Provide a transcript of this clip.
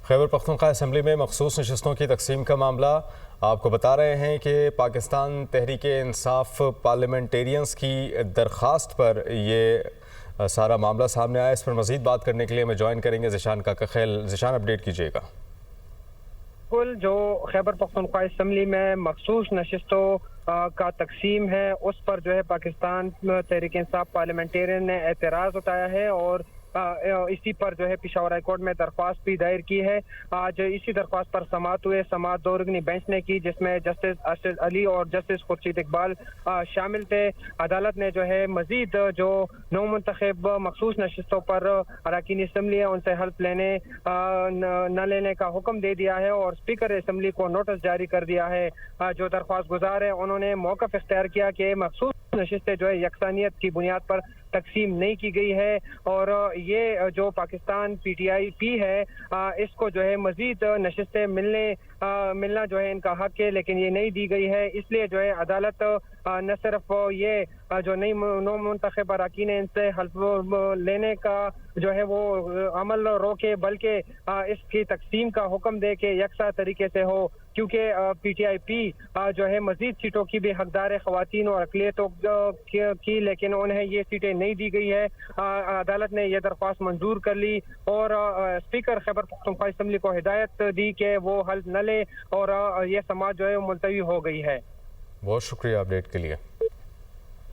Khyber Pakhtunkhwa assembly میں مخصوص نشستوں کی تقسیم کا معاملہ آپ کو بتا رہے ہیں کہ پاکستان تحریک انصاف پارلیمنٹیرینز کی درخواست پر یہ سارا معاملہ سامنے آیا۔ اس پر مزید بات کرنے کے لیے ہمیں جوائن کریں گے ذیشان کاکاخیل۔ ذیشان، اپڈیٹ کیجیے گا۔ جو خیبر پختونخوا اسمبلی میں مخصوص نشستوں کا تقسیم ہے اس پر جو ہے پاکستان تحریک انصاف پارلیمنٹیرین نے اعتراض اٹھایا ہے اور اسی پر جو ہے پشاور ہائی کورٹ میں درخواست بھی دائر کی ہے۔ آج اسی درخواست پر سماعت ہوئے۔ سماعت دو رکنی بینچ نے کی جس میں جسٹس ارشد علی اور جسٹس خورشید اقبال شامل تھے۔ عدالت نے جو ہے مزید جو نو منتخب مخصوص نشستوں پر اراکین اسمبلی ہے ان سے حلف نہ لینے کا حکم دے دیا ہے اور اسپیکر اسمبلی کو نوٹس جاری کر دیا ہے۔ جو درخواست گزار ہیں انہوں نے موقف اختیار کیا کہ مخصوص نشستیں جو ہے یکسانیت کی بنیاد پر تقسیم نہیں کی گئی ہے اور یہ جو پاکستان پی ٹی آئی پی ہے اس کو جو ہے مزید نشستیں ملنا جو ہے ان کا حق ہے، لیکن یہ نہیں دی گئی ہے۔ اس لیے جو ہے عدالت نہ صرف یہ جو نئی نو منتخب اراکین ان سے حلف لینے کا جو ہے وہ عمل روکے بلکہ اس کی تقسیم کا حکم دے کے یکساں طریقے سے ہو، کیونکہ پی ٹی آئی پی جو ہے مزید سیٹوں کی بھی حقدار ہے، خواتین اور اقلیتوں کی، لیکن انہیں یہ سیٹیں نہیں دی گئی ہے۔ عدالت نے یہ درخواست منظور کر لی اور اسپیکر خیبر پختونخوا اسمبلی کو ہدایت دی کہ وہ حلف نہ لے اور یہ سماعت جو ہے ملتوی ہو گئی ہے۔ بہت شکریہ اپڈیٹ کے لیے۔